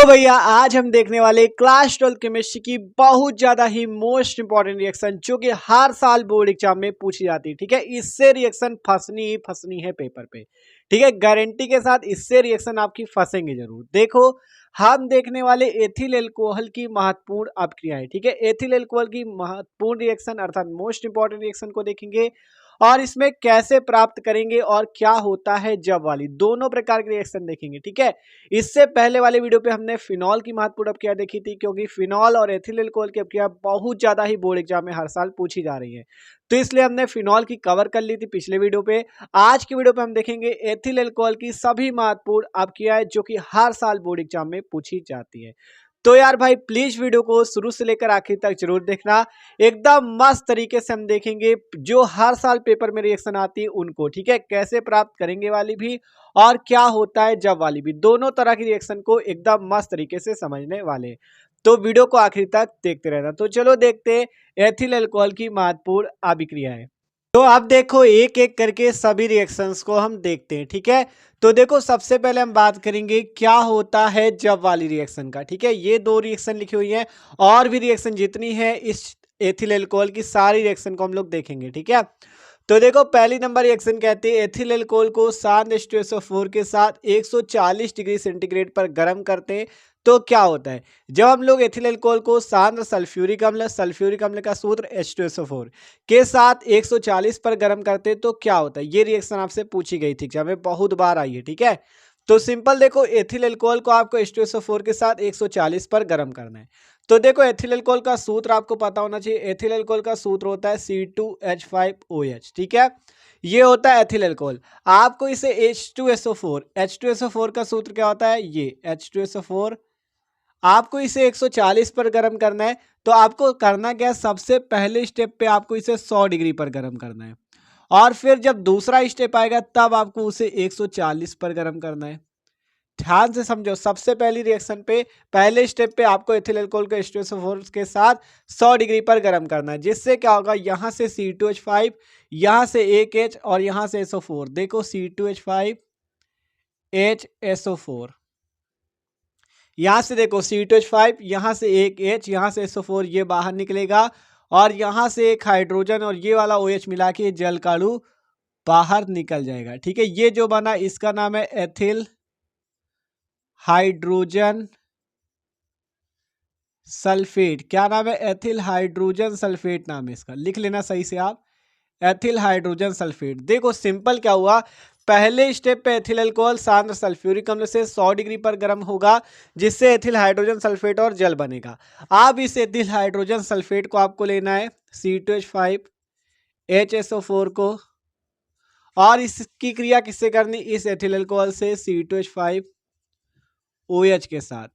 भैया आज हम देखने वाले क्लास 12 केमिस्ट्री की बहुत ज्यादा ही मोस्ट इंपॉर्टेंट रिएक्शन जो कि हर साल बोर्ड एग्जाम में पूछी जाती है। ठीक है, इससे रिएक्शन फंसनी ही फंसनी है पेपर पे। ठीक है, गारंटी के साथ इससे रिएक्शन आपकी फंसेंगे जरूर। देखो, हम देखने वाले एथिल एल्कोहल की महत्वपूर्ण अपक्रियाएं। ठीक है, एथिल एल्कोहल की महत्वपूर्ण रिएक्शन अर्थात मोस्ट इंपॉर्टेंट रिएक्शन को देखेंगे और इसमें कैसे प्राप्त करेंगे और क्या होता है जब वाली दोनों प्रकार के रिएक्शन देखेंगे। ठीक है, इससे पहले वाले वीडियो पे हमने फिनॉल की महत्वपूर्ण अपक्रिया देखी थी, क्योंकि फिनॉल और एथिल एल्कोहल की अपक्रिया बहुत ज्यादा ही बोर्ड एग्जाम में हर साल पूछी जा रही है, तो इसलिए हमने फिनॉल की कवर कर ली थी पिछले वीडियो पे। आज की वीडियो पे हम देखेंगे एथिल एल्कोहल की सभी महत्वपूर्ण अपक्रियाएं जो कि हर साल बोर्ड एग्जाम में पूछी जाती है। तो यार भाई प्लीज वीडियो को शुरू से लेकर आखिर तक जरूर देखना, एकदम मस्त तरीके से हम देखेंगे जो हर साल पेपर में रिएक्शन आती है उनको। ठीक है, कैसे प्राप्त करेंगे वाली भी और क्या होता है जब वाली भी, दोनों तरह की रिएक्शन को एकदम मस्त तरीके से समझने वाले। तो वीडियो को आखिर तक देखते रहना। तो चलो देखते एथिल अल्कोहल की महत्वपूर्ण अभिक्रियाएं। तो अब देखो एक एक करके सभी रिएक्शंस को हम देखते हैं। ठीक है, तो देखो सबसे पहले हम बात करेंगे क्या होता है जब वाली रिएक्शन का। ठीक है, ये दो रिएक्शन लिखी हुई है और भी रिएक्शन जितनी है इस एथिल एल्कोहल की सारी रिएक्शन को हम लोग देखेंगे। ठीक है, तो देखो पहली नंबर रिएक्शन कहती है एथिल एल्कोहल को शांत H2SO4 के साथ 140 डिग्री सेंटीग्रेड पर गर्म करते हैं तो क्या होता है। जब हम लोग एथिल एल्कोहल को शांत सल्फ्यूरिक अम्ल का सूत्र H2SO4 के साथ 140 पर गर्म करते हैं तो क्या होता है। ये रिएक्शन आपसे पूछी गई थी एग्जाम में, बहुत बार आई है। ठीक है, तो सिंपल देखो एथिल एल्कोहल को आपको H2SO4 के साथ 140 पर गर्म करना है। तो देखो एथिल एल्कोहल का सूत्र आपको पता होना चाहिए। एथिल एल्कोहल का सूत्र होता है C2H5OH। ठीक है, ये होता है एथिल एल्कोहल। आपको इसे H2SO4 का सूत्र क्या होता है, ये H2SO4, आपको इसे 140 पर गर्म करना है। तो आपको करना क्या है, सबसे पहले स्टेप पे आपको इसे 100 डिग्री पर गर्म करना है और फिर जब दूसरा स्टेप आएगा तब आपको उसे 140 पर गर्म करना है। ध्यान से समझो, सबसे पहली रिएक्शन पे पहले स्टेप पे आपको एथिल अल्कोहल को H2SO4 के साथ 100 डिग्री पर गर्म करना है, जिससे क्या होगा, यहाँ से C2H5, यहाँ से एक H और यहाँ से SO4। देखो C2H5HSO4, यहाँ से देखो C2H5, यहाँ से एक H, यहाँ से SO4, ये बाहर निकलेगा और यहाँ से एक हाइड्रोजन और ये वाला OH मिला के जल का अणु बाहर निकल जाएगा। ठीक है, ये जो बना इसका नाम है एथिल हाइड्रोजन सल्फेट। क्या नाम है, एथिल हाइड्रोजन सल्फेट नाम है इसका, लिख लेना सही से आप, एथिल हाइड्रोजन सल्फेट। देखो सिंपल क्या हुआ, पहले स्टेप पे एथिल अल्कोहल सांद्र सल्फ्यूरिक अम्ल से 100 डिग्री पर गर्म होगा, जिससे एथिल हाइड्रोजन सल्फेट और जल बनेगा। अब इस एथिल हाइड्रोजन सल्फेट को आपको लेना है C2H5HSO4 को, और इसकी क्रिया किससे करनी, इस एथिल अल्कोहल से C2H5OH के साथ,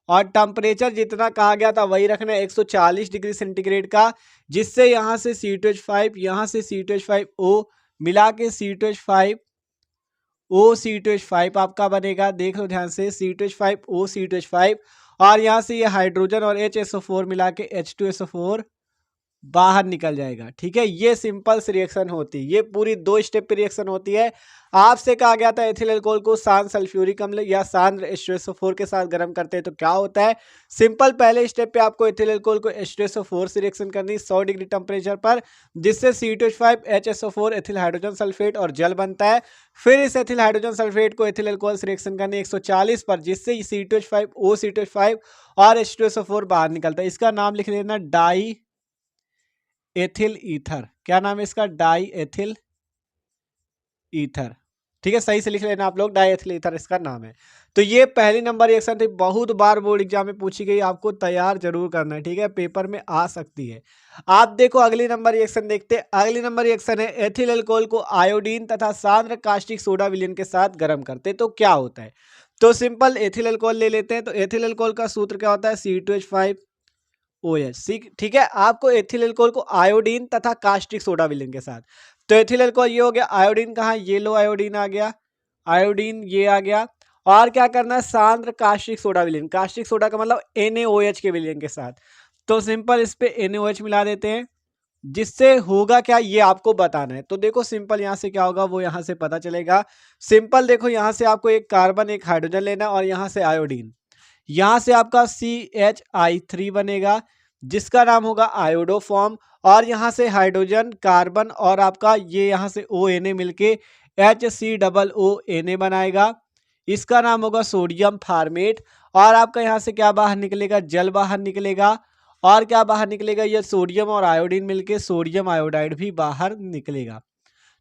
और टेम्परेचर जितना कहा गया था वही रखना है 140 डिग्री सेंटीग्रेड का, जिससे यहाँ से C2H5, यहाँ से C2H5O मिला के C2H5O आपका बनेगा। देख लो ध्यान से, C2H5O और यहाँ से ये हाइड्रोजन और HSO4 मिला के H2SO4 बाहर निकल जाएगा। ठीक है, ये सिंपल सी रिएक्शन होती है, ये पूरी दो स्टेप पे रिएक्शन होती है। आपसे कहा गया था एथिल अल्कोहल को शांत सल्फ्यूरिक अम्ल या शांत H2SO4 के साथ गर्म करते हैं तो क्या होता है। सिंपल पहले स्टेप पे आपको एथिल अल्कोहल को H2SO4 से रिएक्शन करनी 100 डिग्री टेम्परेचर पर, जिससे C2H5HSO4 एथिल हाइड्रोजन सल्फेट और जल बनता है। फिर इस एथिल हाइड्रोजन सल्फेट को एथिल अल्कोहल से रिएक्शन करनी 140 पर, जिससे C2H5O और H2SO4 बाहर निकलता है। इसका नाम लिख लेना डाई एथिल ईथर। क्या नाम है इसका, डाई एथिल ईथर। ठीक है, सही से लिख लेना आप लोग, डाई एथिल ईथर इसका नाम है। तो ये पहली नंबर रिएक्शन थी, बहुत बार बोर्ड एग्जाम में पूछी गई, आपको तैयार जरूर करना है। ठीक है, पेपर में आ सकती है। आप देखो अगली नंबर रिएक्शन देखते हैं। अगली नंबर रिएक्शन है एथिल अल्कोहल को आयोडीन तथा सांद्र कास्टिक सोडा विलयन के साथ गर्म करते तो क्या होता है। तो सिंपल एथिल अल्कोहल ले लेते हैं। तो एथिल अल्कोहल का सूत्र क्या होता है, C2H5OH। ठीक है, आपको एथिल अल्कोहल को आयोडीन तथा कास्टिक सोडा विलयन के साथ, तो एथिल अल्कोहल ये हो गया, आयोडीन कहाँ, ये लो आयोडीन आ गया, आयोडीन ये आ गया, और क्या करना है, सांद्र कास्टिक सोडा विलयन, कास्टिक सोडा का मतलब NaOH के विलयन के साथ। तो सिंपल इस पे NaOH मिला देते हैं, जिससे होगा क्या ये आपको बताना है। तो देखो सिंपल यहाँ से क्या होगा वो यहाँ से पता चलेगा। सिंपल देखो, यहाँ से आपको एक कार्बन एक हाइड्रोजन लेना और यहाँ से आयोडीन, यहाँ से आपका CH3 बनेगा जिसका नाम होगा आयोडोफॉर्म, और यहाँ से हाइड्रोजन कार्बन और आपका ये यहाँ से ONA मिलके HCOONA बनाएगा, इसका नाम होगा सोडियम फार्मेट। और आपका यहाँ से क्या बाहर निकलेगा, जल बाहर निकलेगा, और क्या बाहर निकलेगा, ये सोडियम और आयोडीन मिलके सोडियम आयोडाइड भी बाहर निकलेगा।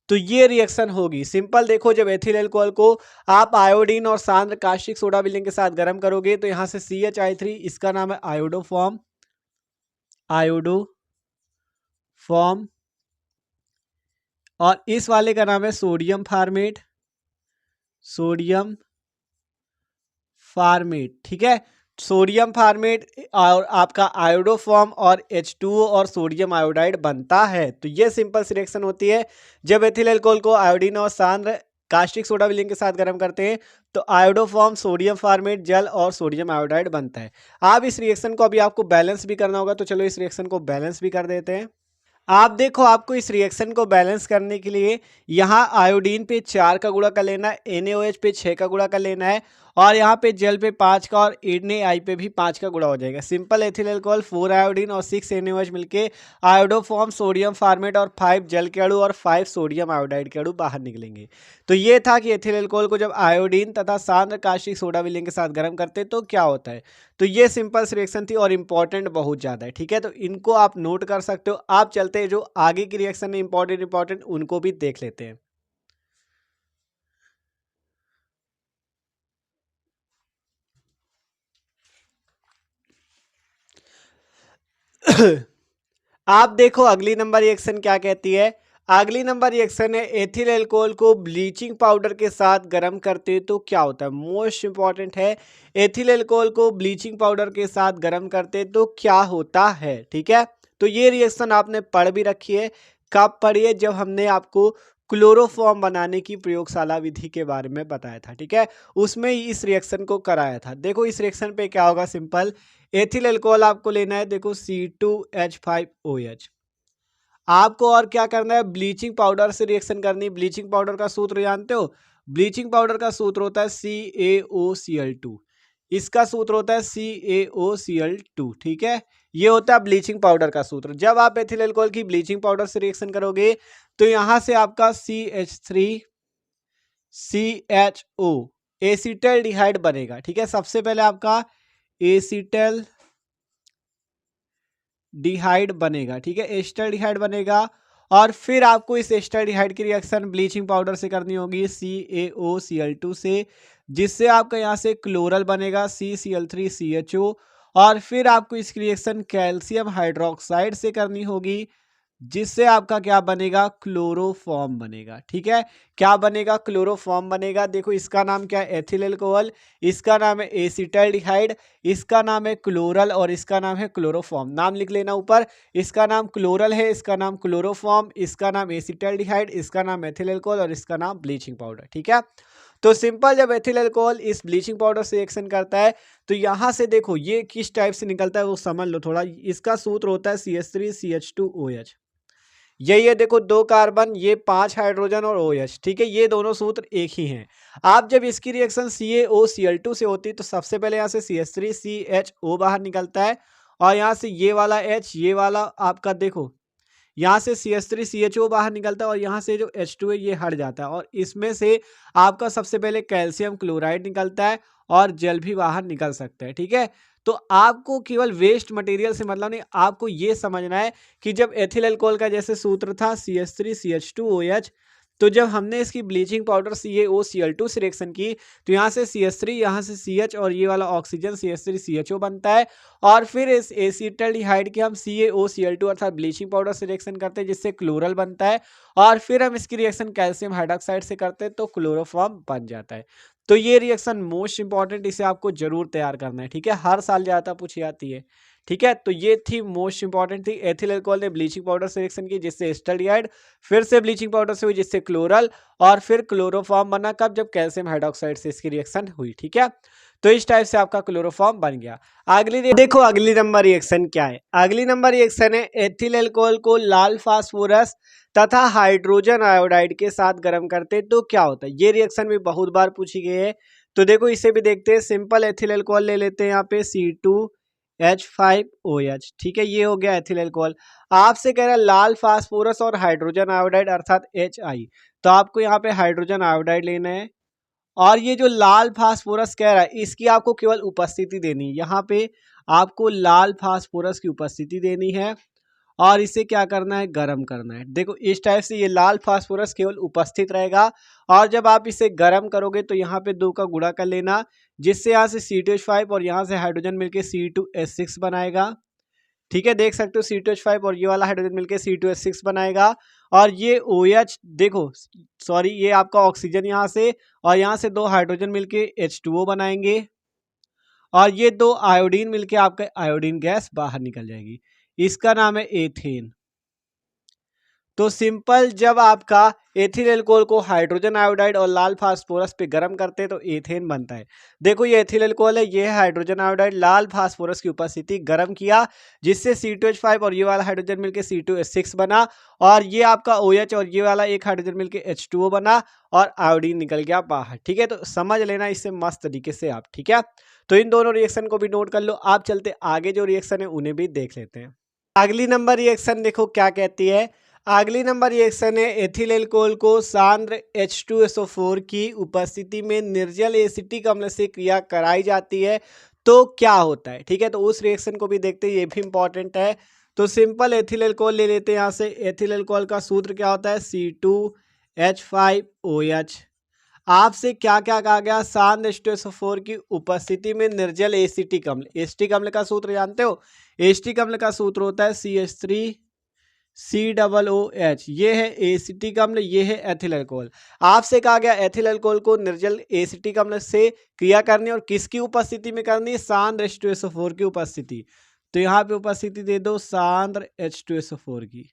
तो ये रिएक्शन होगी। सिंपल देखो, जब एथिल अल्कोहल को आप आयोडीन और सांद्र कास्टिक सोडा विलेन के साथ गर्म करोगे तो यहाँ से CH3, इसका नाम है आयोडोफॉर्म, और इस वाले का नाम है सोडियम फार्मेट, ठीक है। सोडियम फार्मेट और आपका आयोडोफॉर्म और H2O और सोडियम आयोडाइड बनता है। तो ये सिंपल सी रिएक्शन होती है जब एथिल अल्कोहल को आयोडीन और सांद्र कास्टिक सोडा विलेन के साथ गर्म करते हैं तो आयोडोफॉर्म, सोडियम फार्मेट, जल और सोडियम आयोडाइड बनता है। आप इस रिएक्शन को अभी आपको बैलेंस भी करना होगा, तो चलो इस रिएक्शन को बैलेंस भी कर देते हैं। आप देखो, आपको इस रिएक्शन को बैलेंस करने के लिए यहाँ आयोडीन पे 4 का गुणा कर लेना है, NaOH पे 6 का गुणा कर लेना है, और यहाँ पे जल पे 5 का और NaI पे भी 5 का गुणा हो जाएगा। सिंपल एथिल अल्कोहल 4 आयोडीन और 6 NaOH मिलके आयोडोफॉर्म, सोडियम फार्मेट और 5 जल के अणु और 5 सोडियम आयोडाइड के अणु बाहर निकलेंगे। तो ये था कि एथिल अल्कोहल को जब आयोडीन तथा सांद्र कास्टिक सोडा विलेन के साथ गर्म करते तो क्या होता है। तो ये सिंपल रिएक्शन थी और इंपॉर्टेंट बहुत ज़्यादा है, ठीक है। तो इनको आप नोट कर सकते हो। आप चलते हैं जो आगे की रिएक्शन है इंपॉर्टेंट उनको भी देख लेते हैं। आप देखो अगली नंबर रिएक्शन क्या कहती है। अगली नंबर रिएक्शन है एथिल अल्कोहल को ब्लीचिंग पाउडर के साथ गर्म करते तो क्या होता है। मोस्ट इंपॉर्टेंट है, एथिल अल्कोहल को ब्लीचिंग पाउडर के साथ गर्म करते तो क्या होता है, ठीक है। तो ये रिएक्शन आपने पढ़ भी रखी है। कब पढ़ी है, जब हमने आपको क्लोरोफॉर्म बनाने की प्रयोगशाला विधि के बारे में बताया था, ठीक है। उसमें इस रिएक्शन को कराया था। देखो इस रिएक्शन पे क्या होगा, सिंपल एथिल अल्कोहल आपको लेना है, देखो C2H5OH। आपको और क्या करना है, ब्लीचिंग पाउडर से रिएक्शन करनी है। ब्लीचिंग पाउडर का सूत्र जानते हो, ब्लीचिंग पाउडर का सूत्र होता है CaOCl2, इसका सूत्र होता है CaOCl2, ठीक है। ये होता है ब्लीचिंग पाउडर का सूत्र। जब आप एथिल अल्कोहल की ब्लीचिंग पाउडर से रिएक्शन करोगे तो यहां से आपका CH3CHO एसिटल्डिहाइड बनेगा, ठीक है। सबसे पहले आपका एसिटल डिहाइड बनेगा, ठीक है, एस्टल्डिहाइड बनेगा। और फिर आपको इस एस्टल्डिहाइड की रिएक्शन ब्लीचिंग पाउडर से करनी होगी CaOCl2 से, जिससे आपका यहाँ से क्लोरल बनेगा CCl3CHO। और फिर आपको इसकी रिएक्शन कैल्शियम हाइड्रोक्साइड से करनी होगी, जिससे आपका क्या बनेगा, क्लोरोफॉर्म बनेगा, ठीक है। क्या बनेगा, क्लोरोफॉर्म बनेगा। देखो इसका नाम क्या है, एथिल अल्कोहल, इसका नाम है एसिटल्डिहाइड, इसका नाम है क्लोरल और इसका नाम है क्लोरोफॉर्म। नाम लिख लेना ऊपर, इसका नाम क्लोरल है, इसका नाम क्लोरोफॉर्म, इसका नाम एसिटल्डिहाइड, इसका नाम एथिल अल्कोहल और इसका नाम ब्लीचिंग पाउडर, ठीक है। तो सिंपल, जब एथिल अल्कोहल इस ब्लीचिंग पाउडर से रिएक्शन करता है तो यहाँ से देखो ये किस टाइप से निकलता है वो समझ लो थोड़ा। इसका सूत्र होता है CH3CH2OH। ये देखो 2 कार्बन, ये 5 हाइड्रोजन और OH, ठीक है। ये दोनों सूत्र एक ही हैं। आप जब इसकी रिएक्शन CaOCl2 से होती है तो सबसे पहले यहाँ से CH3CHO बाहर निकलता है, और यहाँ से ये वाला H, ये वाला आपका देखो यहाँ से CH3CHO बाहर निकलता है, और यहाँ से जो H2 है ये हट जाता है, और इसमें से आपका सबसे पहले कैल्शियम क्लोराइड निकलता है और जल भी बाहर निकल सकता है, ठीक है। तो आपको केवल वेस्ट मटेरियल से मतलब नहीं, आपको ये समझना है कि जब एथिल अल्कोहल का जैसे सूत्र था CH3CH2OH, तो जब हमने इसकी ब्लीचिंग पाउडर CaOCl2 से रिएक्शन की तो यहाँ से CH3, यहाँ से CH और ये वाला ऑक्सीजन CH3CHO बनता है, और फिर इस एसिटल्डिहाइड के हम CaOCl2 अर्थात ब्लीचिंग पाउडर से रिएक्शन करते हैं, जिससे क्लोरल बनता है, और फिर हम इसकी रिएक्शन कैल्शियम हाइड्रोक्साइड से करते हैं तो क्लोरोफॉर्म बन जाता है। तो ये रिएक्शन मोस्ट इंपॉर्टेंट, इसे आपको जरूर तैयार करना है, ठीक है। हर साल ज़्यादा पूछी जाती है, ठीक है। तो ये थी मोस्ट इंपॉर्टेंट थी, एथिल अल्कोहल ने ब्लीचिंग पाउडर से रिएक्शन की जिससे एस्टल्डिहाइड, फिर से ब्लीचिंग पाउडर से हुई जिससे क्लोरल, और फिर क्लोरोफॉर्म बना कब, जब कैल्शियम हाइड्रोक्साइड से इसकी रिएक्शन हुई, ठीक है। तो इस टाइप से आपका क्लोरोफॉर्म बन गया। देखो अगली नंबर रिएक्शन क्या है। अगली नंबर रिएक्शन है एथिल अल्कोहल को लाल फास्फोरस तथा हाइड्रोजन आयोडाइड के साथ गर्म करते तो क्या होता है। ये रिएक्शन भी बहुत बार पूछी गई है। तो देखो इसे भी देखते हैं, सिंपल एथिल अल्कोहल ले लेते हैं यहाँ पे C2H5OH, ठीक है, ये हो गया एथिल अल्कोहल। आपसे कह रहा है लाल फास्फोरस और हाइड्रोजन आयोडाइड अर्थात HI, तो आपको यहाँ पे हाइड्रोजन आयोडाइड लेना है। और ये जो लाल फास्फोरस कह रहा है इसकी आपको केवल उपस्थिति देनी है, यहाँ पे आपको लाल फास्फोरस की उपस्थिति देनी है और इसे क्या करना है, गर्म करना है। देखो इस टाइप से ये लाल फास्फोरस केवल उपस्थित रहेगा और जब आप इसे गर्म करोगे तो यहाँ पे 2 का गुणा कर लेना, जिससे यहाँ से C2H5 और यहाँ से हाइड्रोजन मिलके C2H6 बनाएगा, ठीक है, देख सकते हो C2H5 और ये वाला हाइड्रोजन मिलके C2H6 बनाएगा। और ये OH देखो, सॉरी, ये आपका ऑक्सीजन यहाँ से और यहाँ से 2 हाइड्रोजन मिलके H2O बनाएंगे और ये 2 आयोडीन मिलके आपका आयोडीन गैस बाहर निकल जाएगी, इसका नाम है एथेन। तो सिंपल जब आपका एथिल अल्कोहल को हाइड्रोजन आयोडाइड और लाल फास्फोरस पे गर्म करते हैं तो एथेन बनता है। देखो ये एथिल अल्कोहल है, ये है हाइड्रोजन आयोडाइड, लाल फास्फोरस की उपस्थिति गर्म किया जिससे C2H5 और ये वाला हाइड्रोजन मिलके C2H6 बना और ये आपका OH और ये वाला एक हाइड्रोजन मिलके H2O बना और आयोडीन निकल गया बाहर, ठीक है। तो समझ लेना इससे मस्त तरीके से आप, ठीक है। तो इन दोनों रिएक्शन को भी नोट कर लो। आप चलते आगे जो रिएक्शन है उन्हें भी देख लेते हैं। अगली नंबर रिएक्शन देखो क्या कहती है। अगली नंबर रिएक्शन है एथिल अल्कोहल को सांद्र H2SO4 की उपस्थिति में निर्जल एसिटिक अम्ल से क्रिया कराई जाती है तो क्या होता है, ठीक है। तो उस रिएक्शन को भी देखते हैं, ये भी इंपॉर्टेंट है। तो सिंपल एथिल अल्कोहल ले लेते हैं यहाँ से। एथिल अल्कोहल का सूत्र क्या होता है, C2H5OH। आपसे क्या क्या कहा गया, सांद्र H2SO4 की उपस्थिति में निर्जल एसिटिक अम्ल। एसिटिक अम्ल का सूत्र जानते हो, एसिटिक अम्ल का सूत्र होता है CH3COOH। ये है एसिटिक अम्ल, ये है एथिल अल्कोहल। आपसे कहा गया एथिल अल्कोहल को निर्जल एसिटिक अम्ल से क्रिया करनी और किसकी उपस्थिति में करनी है, सांद्र H2SO4 की उपस्थिति। तो यहाँ पे उपस्थिति दे दो सांद्र H2SO4 की,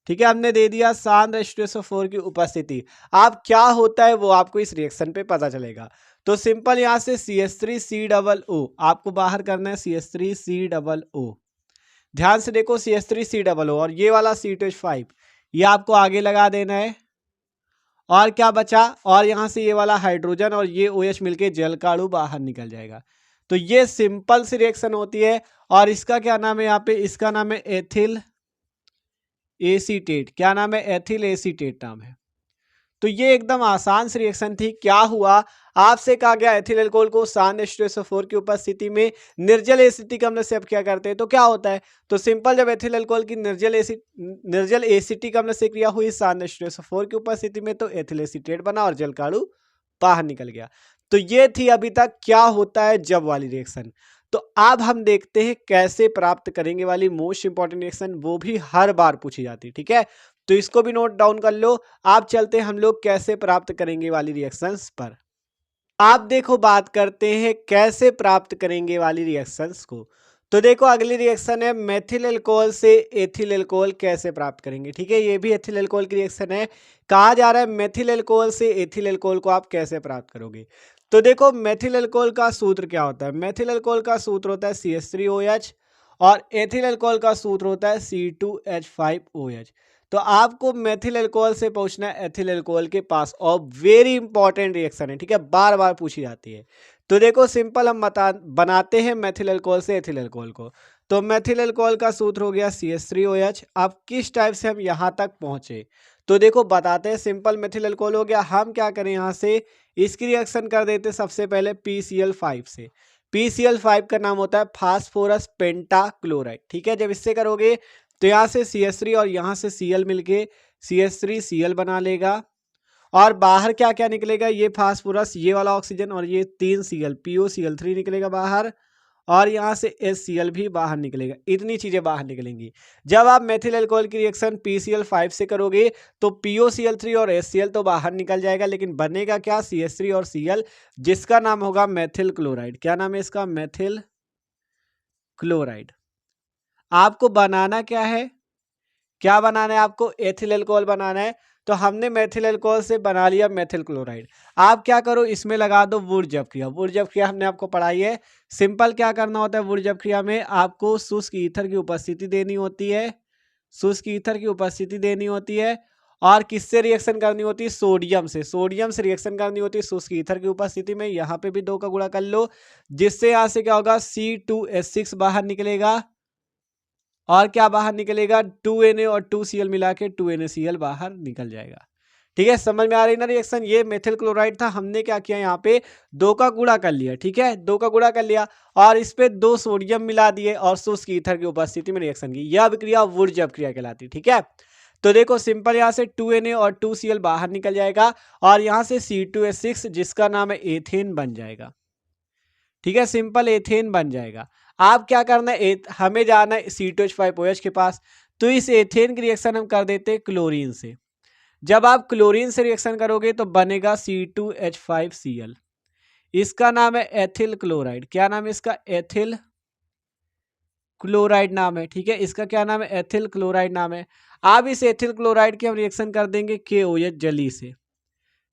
ठीक है, हमने दे दिया सांद्र H2SO4 की उपस्थिति। अब क्या होता है वो आपको इस रिएक्शन पे पता चलेगा। तो सिंपल यहाँ से CH3COO आपको बाहर करना है, CH3COO। ध्यान से देखो CH3COO और ये वाला C2H5 ये आपको आगे लगा देना है और क्या बचा, और यहाँ से ये वाला हाइड्रोजन और ये OH मिलके जलकाणु बाहर निकल जाएगा। तो ये सिंपल सी रिएक्शन होती है और इसका क्या नाम है यहाँ पे, इसका नाम है एथिल एसीटेट। क्या नाम है, एथिल एसीटेट नाम है। तो ये एकदम आसान सी रिएक्शन थी। क्या हुआ, आपसे कहा गया एथिल अल्कोहल को सांद्र H2SO4 की उपस्थिति में निर्जल एसिटिक अम्ल से अब क्या करते हैं तो क्या होता है। तो सिंपल जब एथिल अल्कोहल की निर्जल एसिटिक अम्ल से क्रिया हुई सांद्र H2SO4 की उपस्थिति में तो एथिल एसीटेट बना और जलकाणु बाहर निकल गया। तो ये थी अभी तक क्या होता है जब वाली रिएक्शन। तो अब हम देखते हैं कैसे प्राप्त करेंगे वाली मोस्ट इंपॉर्टेंट रिएक्शन, वो भी हर बार पूछी जाती है, ठीक है। तो इसको भी नोट डाउन कर लो। आप चलते हैं हम लोग कैसे प्राप्त करेंगे वाली रिएक्शंस पर। आप देखो बात करते हैं कैसे प्राप्त करेंगे वाली रिएक्शंस को। तो देखो अगली रिएक्शन है मेथिल अल्कोहल से एथिल अल्कोहल कैसे प्राप्त करेंगे, ठीक है। ये भी एथिल अल्कोहल की रिएक्शन है। कहा जा रहा है मेथिल अल्कोहल से एथिल अल्कोहल को आप कैसे प्राप्त करोगे। तो देखो मेथिल अल्कोहल का सूत्र क्या होता है, मेथिल अल्कोहल का सूत्र होता है CH3OH और एथिल अल्कोहल का सूत्र होता है C2H5OH। तो आपको मेथिल अल्कोहल से पहुंचना है एथिल अल्कोहल के पास और वेरी इंपॉर्टेंट रिएक्शन है, ठीक है, बार बार पूछी जाती है। तो देखो सिंपल हम बनाते हैं मेथिल अल्कोहल से एथिल अल्कोहल को। तो मेथिल अल्कोहल का सूत्र हो गया CH3OH। अब किस टाइप से हम यहाँ तक पहुंचे तो देखो बताते हैं। सिंपल मेथिल अल्कोहल हो गया, हम क्या करें यहाँ से इसकी रिएक्शन कर देते सबसे पहले PCl5 से। PCl5 का नाम होता है फास्फोरस पेंटाक्लोराइड, ठीक है। जब इससे करोगे तो यहाँ से CH3 और यहाँ से Cl मिलके CH3Cl बना लेगा और बाहर क्या क्या निकलेगा, ये फास्फोरस, ये वाला ऑक्सीजन और ये 3 Cl POCl3 निकलेगा बाहर और यहाँ से HCl भी बाहर निकलेगा। इतनी चीजें बाहर निकलेंगी। जब आप मेथिल अल्कोहल की रिएक्शन PCl5 से करोगे तो POCl3 और HCl तो बाहर निकल जाएगा, लेकिन बनेगा क्या, CH3 और Cl, जिसका नाम होगा मेथिल क्लोराइड। क्या नाम है इसका, मेथिल क्लोराइड। आपको बनाना क्या है, क्या बनाना है आपको, एथिल अल्कोहल बनाना है। तो हमने मेथिल अल्कोहल से बना लिया मेथिल क्लोराइड। आप क्या करो, इसमें लगा दो वुरजब क्रिया। वुरजब क्रिया हमने आपको पढ़ाई है। सिंपल क्या करना होता है वुरजब क्रिया में, आपको शुष्क ईथर की उपस्थिति देनी होती है, शुष्क ईथर की उपस्थिति देनी होती है और किससे रिएक्शन करनी होती है, सोडियम से रिएक्शन करनी होती है शुष्क ईथर की उपस्थिति में। यहाँ पे भी 2 का गुणा कर लो, जिससे यहाँ से क्या होगा, C2H6 बाहर निकलेगा और क्या बाहर निकलेगा, 2Na और 2Cl मिला के 2NaCl बाहर निकल जाएगा। ठीक है, समझ में आ रही ना रिएक्शन। ये मेथिल क्लोराइड था, हमने क्या किया यहाँ पे 2 का गुणा कर लिया। ठीक है, 2 का गुणा कर लिया और इस पे 2 सोडियम मिला दिए और शुष्क ईथर की उपस्थिति में रिएक्शन की। यह अभिक्रिया वुर्ज अभिक्रिया कहलाती है। ठीक है, तो देखो सिंपल, यहाँ से 2Na और 2Cl बाहर निकल जाएगा और यहाँ से C2H6 जिसका नाम है एथेन बन जाएगा। ठीक है, सिंपल एथेन बन जाएगा। आप क्या करना है, हमें जाना है C2H5OH के पास, तो इस एथेन की रिएक्शन हम कर देते हैं क्लोरीन से। जब आप क्लोरीन से रिएक्शन करोगे तो बनेगा C2H5Cl, इसका नाम है एथिल क्लोराइड। क्या नाम है इसका, एथिल क्लोराइड नाम है। ठीक है, इसका क्या नाम है, एथिल क्लोराइड नाम है। अब इस एथिल क्लोराइड की हम रिएक्शन कर देंगे KOH जली से,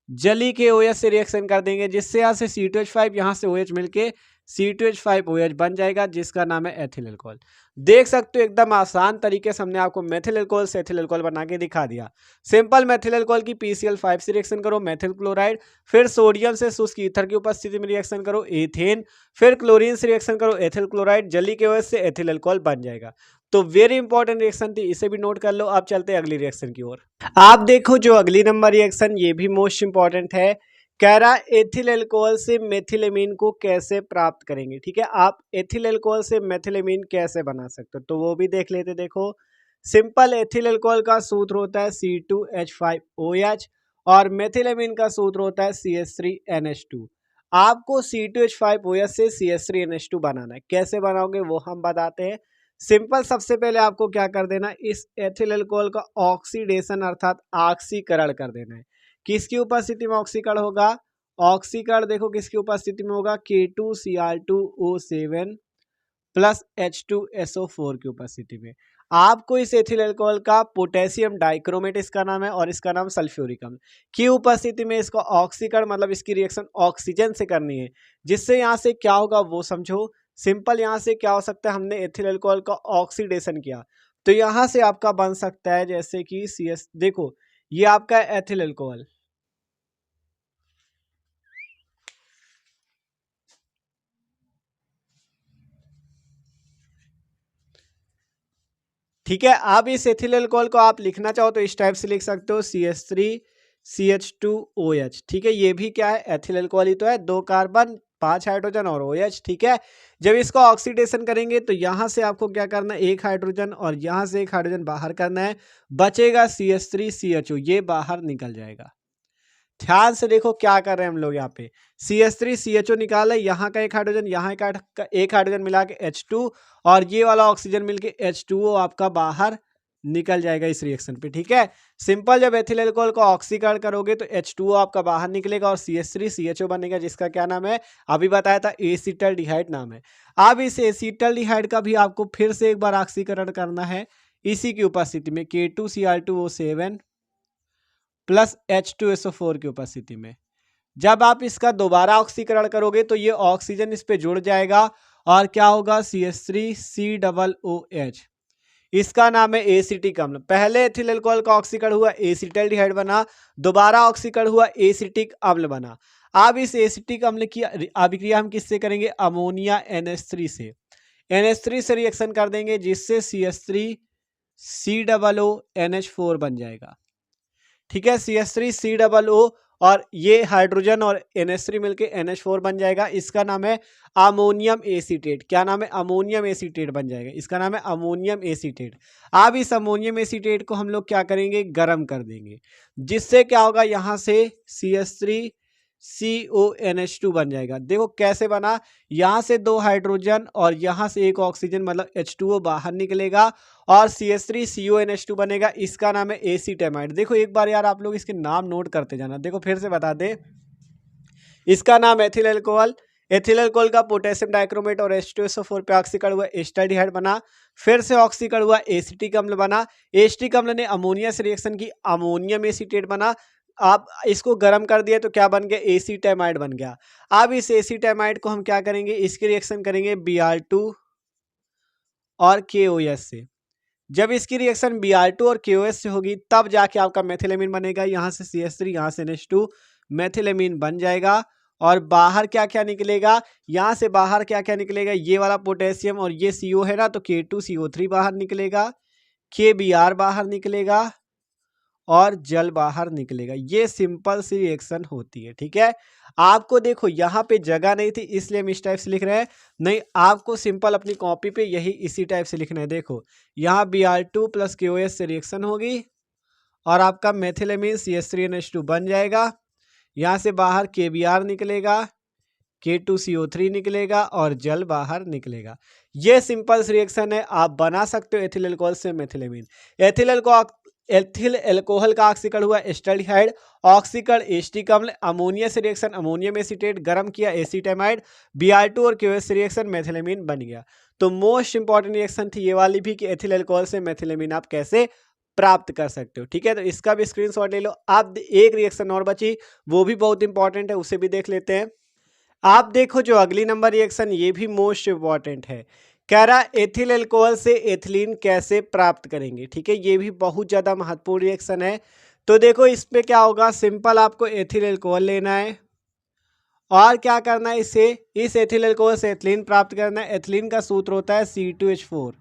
जली के OH से रिएक्शन कर देंगे, जिससे यहाँ से C2H5 यहाँ से OH मिलके C2H5OH बन जाएगा, जिसका नाम है एथिल अल्कोहल। देख सकते हो एकदम आसान तरीके से हमने आपको मेथिल अल्कोहल से एथिल अल्कोहल बना के दिखा दिया। सिंपल मेथिल अल्कोहल की PCl5 से रिएक्शन करो मेथिल क्लोराइड, फिर सोडियम से शुष्क ईथर की उपस्थिति में रिएक्शन करो एथेन, फिर क्लोरीन से रिएक्शन करो एथिल क्लोराइड, जली के OH से एथिल अल्कोहल बन जाएगा। तो वेरी इंपॉर्टेंट रिएक्शन थी, इसे भी नोट कर लो। आप चलते हैं अगली रिएक्शन की ओर। आप देखो जो अगली नंबर रिएक्शन, ये भी मोस्ट इंपॉर्टेंट है। कह रहा एथिल अल्कोहल से मेथिलेमीन को कैसे प्राप्त करेंगे। ठीक है, आप एथिल अल्कोहल से मेथिलेमीन कैसे बना सकते हो, तो वो भी देख लेते। देखो सिंपल, एथिल अल्कोहल का सूत्र होता है C2H5OH और मेथिलेमीन का सूत्र होता है CH3NH2। आपको C2H5OH से CH3NH2 बनाना है। कैसे बनाओगे वो हम बताते हैं। सिंपल, सबसे पहले आपको क्या कर देना, इस एथिल अल्कोहल का ऑक्सीडेशन अर्थात ऑक्सीकरण कर देना है। किसकी उपस्थिति में ऑक्सीकरण होगा, ऑक्सीकरण देखो किसकी उपस्थिति में होगा, K2Cr2O7 प्लस H2SO4 की उपस्थिति में। आपको इस एथिल अल्कोहल का पोटेशियम डाइक्रोमेट इसका नाम है और इसका नाम सल्फ्यूरिक अम्ल की उपस्थिति में इसका ऑक्सीकरण मतलब इसकी रिएक्शन ऑक्सीजन से करनी है, जिससे यहाँ से क्या होगा वो समझो। सिंपल, यहाँ से क्या हो सकता है, हमने एथिल अल्कोहल का ऑक्सीडेशन किया तो यहाँ से आपका बन सकता है जैसे कि CS, देखो ये आपका एथिल अल्कोहल, ठीक है। अब इस एथिल अल्कोहल को आप लिखना चाहो तो इस टाइप से लिख सकते हो CH3CH2OH। ठीक है, ये भी क्या है, एथिल अल्कोहल ही तो है, 2 कार्बन 5 हाइड्रोजन और OH। ठीक है, जब इसको ऑक्सीडेशन करेंगे तो यहां से आपको क्या करना है, 1 हाइड्रोजन और यहां से 1 हाइड्रोजन बाहर करना है, बचेगा CH3CHO, ये बाहर निकल जाएगा। ध्यान से देखो क्या कर रहे हैं हम लोग, यहाँ पे CH3CHO निकाला, यहाँ का 1 हाइड्रोजन, यहाँ का 1 हाइड्रोजन मिला के H2 और ये वाला ऑक्सीजन मिलके H2O आपका बाहर निकल जाएगा इस रिएक्शन पे। ठीक है, सिंपल, जब एथिल अल्कोहल को ऑक्सीकरण करोगे तो H2O आपका बाहर निकलेगा और CH3CHO बनेगा, जिसका क्या नाम है, अभी बताया था एसिटाल्डिहाइड नाम है। अब इस एसिटाल्डिहाइड का भी आपको फिर से एक बार ऑक्सीकरण करना है इसी की उपस्थिति में, K2Cr2O7 प्लस H2SO4 की उपस्थिति में। जब आप इसका दोबारा ऑक्सीकरण करोगे तो ये ऑक्सीजन इस पे जुड़ जाएगा और क्या होगा, CH3COOH, इसका नाम है एसिटिक अम्ल। पहले एथिल अल्कोहल का ऑक्सीकरण हुआ, एसिटाल्डिहाइड बना, दोबारा ऑक्सीकरण हुआ, एसिटिक अम्ल बना। अब इस एसिटिक अम्ल की अभिक्रिया हम किससे करेंगे, अमोनिया NH3 से, NH3 से रिएक्शन कर देंगे, जिससे CH3COONH4 बन जाएगा। ठीक है, CH3COO और ये हाइड्रोजन और NH3 मिलके NH4 बन जाएगा, इसका नाम है अमोनियम एसीटेट। क्या नाम है, अमोनियम एसीटेट बन जाएगा, इसका नाम है अमोनियम एसीटेट। अब इस अमोनियम एसीटेट को हम लोग क्या करेंगे, गर्म कर देंगे, जिससे क्या होगा, यहाँ से CH3CONH2 बन जाएगा। देखो कैसे बना, यहाँ से 2 हाइड्रोजन और यहाँ से 1 ऑक्सीजन मतलब H2O बाहर निकलेगा और CH3CONH2 बनेगा, इसका नाम है एसीटेमाइड। देखो एक बार यार आप लोग इसके नाम नोट करते जाना। देखो फिर से बता दे, इसका नाम एथिल अल्कोहल, एथिल अल्कोहल का पोटेशियम डाइक्रोमेट और H2SO4 पे ऑक्सीकरण हुआ, एसिटाल्डिहाइड बना, फिर से ऑक्सीकरण हुआ, एसिटिक अम्ल बना, एसिटिक अम्ल ने अमोनिया से रिएक्शन की, अमोनियम एसीटेट बना। आप इसको गर्म कर दिया तो क्या बन गया, एसीटेमाइड बन गया। अब इस एसीटेमाइड को हम क्या करेंगे, इसकी रिएक्शन करेंगे Br2 और KOH से, जब इसकी रिएक्शन Br2 और KOH से होगी तब जाके आपका मेथिलेमिन बनेगा। यहाँ से CH3, यहाँ से NH2, मेथिलेमिन बन जाएगा। और बाहर क्या क्या निकलेगा, यहाँ से बाहर क्या क्या निकलेगा, ये वाला पोटेशियम और ये CO है ना, तो K2CO3 बाहर निकलेगा, KBr बाहर निकलेगा और जल बाहर निकलेगा। ये सिंपल सी रिएक्शन होती है। ठीक है, आपको देखो यहाँ पे जगह नहीं थी इसलिए हम इस टाइप से लिख रहे हैं, नहीं आपको सिंपल अपनी कॉपी पे यही इसी टाइप से लिखना है। देखो यहाँ Br2 प्लस KOH से रिएक्शन होगी और आपका मेथिलेमिन CH3NH2 बन जाएगा। यहाँ से बाहर KBr निकलेगा, K2CO3 निकलेगा और जल बाहर निकलेगा। ये सिंपल रिएक्शन है, आप बना सकते हो एथिल अल्कोहल से मेथिलेमिन। एथिल अल्कोहल का ऑक्सीकरण हुआ एस्टल्डिहाइड, ऑक्सीकरण एस्टिक अम्ल, अमोनिया से रिएक्शन अमोनियम एसीटेट, गर्म किया एसीटामाइड, Br2 और KOH से रिएक्शन मेथिलेमिन बन गया। तो मोस्ट इंपॉर्टेंट रिएक्शन थी ये वाली भी कि एथिल अल्कोहल से मेथिलेमिन आप कैसे प्राप्त कर सकते हो। ठीक है, तो इसका भी स्क्रीनशॉट ले लो। आप एक रिएक्शन और बची, वो भी बहुत इंपॉर्टेंट है, उसे भी देख लेते हैं। आप देखो जो अगली नंबर रिएक्शन, ये भी मोस्ट इंपॉर्टेंट है। कह रहा एथिल अल्कोहल से एथिलीन कैसे प्राप्त करेंगे। ठीक है, ये भी बहुत ज़्यादा महत्वपूर्ण रिएक्शन है। तो देखो इस पे क्या होगा, सिंपल आपको एथिल अल्कोहल लेना है और क्या करना है, इस एथिल अल्कोहल से एथिलीन प्राप्त करना है। एथिलीन का सूत्र होता है C2H4,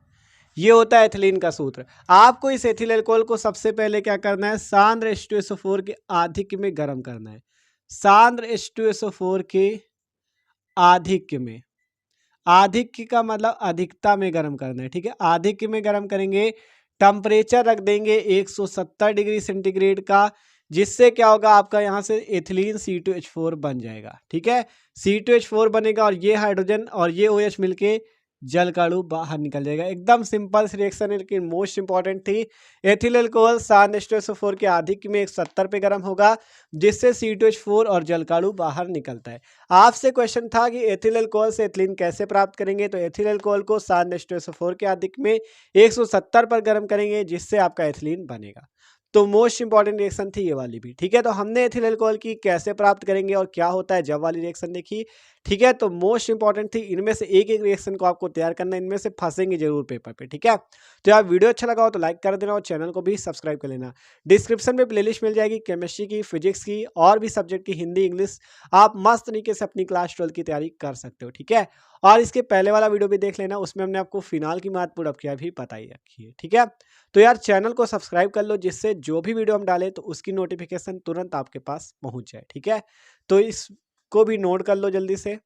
ये होता है एथिलीन का सूत्र। आपको इस एथिल अल्कोहल को सबसे पहले क्या करना है, सांद्र H2SO4 के आधिक्य में गर्म करना है। सांद्र H2SO4 के आधिक्य में, आधिक्य का मतलब अधिकता में गर्म करना है। ठीक है, आधिक्य में गर्म करेंगे, टेम्परेचर रख देंगे 170 डिग्री सेंटीग्रेड का, जिससे क्या होगा आपका यहाँ से एथिलीन C2H4 बन जाएगा। ठीक है, C2H4 बनेगा और ये हाइड्रोजन और ये OH मिलके जल का अणु बाहर निकल जाएगा। एकदम सिंपल रिएक्शन है लेकिन मोस्ट इंपॉर्टेंट थी। एथिल अल्कोहल सांद्र H2SO4 के आधिक्य में 170 पे गर्म होगा, जिससे C2H4 और जल का अणु बाहर निकलता है। आपसे क्वेश्चन था कि एथिल अल्कोहल से एथिलीन कैसे प्राप्त करेंगे, तो एथिल अल्कोहल को सांद्र H2SO4 के आधिक्य में 170 पर गर्म करेंगे, जिससे आपका एथिलीन बनेगा। तो मोस्ट इंपॉर्टेंट रिएक्शन थी ये वाली भी। ठीक है, तो हमने एथिल अल्कोहल की कैसे प्राप्त करेंगे और क्या होता है जब वाली रिएक्शन देखी। ठीक है, तो मोस्ट इंपॉर्टेंट थी, इनमें से एक एक रिएक्शन को आपको तैयार करना है, इनमें से फंसेंगे जरूर पेपर पे। ठीक है, तो यार वीडियो अच्छा लगा हो तो लाइक कर देना और चैनल को भी सब्सक्राइब कर लेना। डिस्क्रिप्शन में प्लेलिस्ट मिल जाएगी केमिस्ट्री की, फिजिक्स की और भी सब्जेक्ट की, हिंदी इंग्लिश, आप मस्त तरीके से अपनी क्लास 12 की तैयारी कर सकते हो। ठीक है, और इसके पहले वाला वीडियो भी देख लेना, उसमें हमने आपको फिनाल की महत्वपूर्ण अपक्रिया भी बताई रखी है। ठीक है, तो यार चैनल को सब्सक्राइब कर लो, जिससे जो भी वीडियो हम डालें तो उसकी नोटिफिकेशन तुरंत आपके पास पहुंच जाए। ठीक है, तो इसको भी नोट कर लो जल्दी से।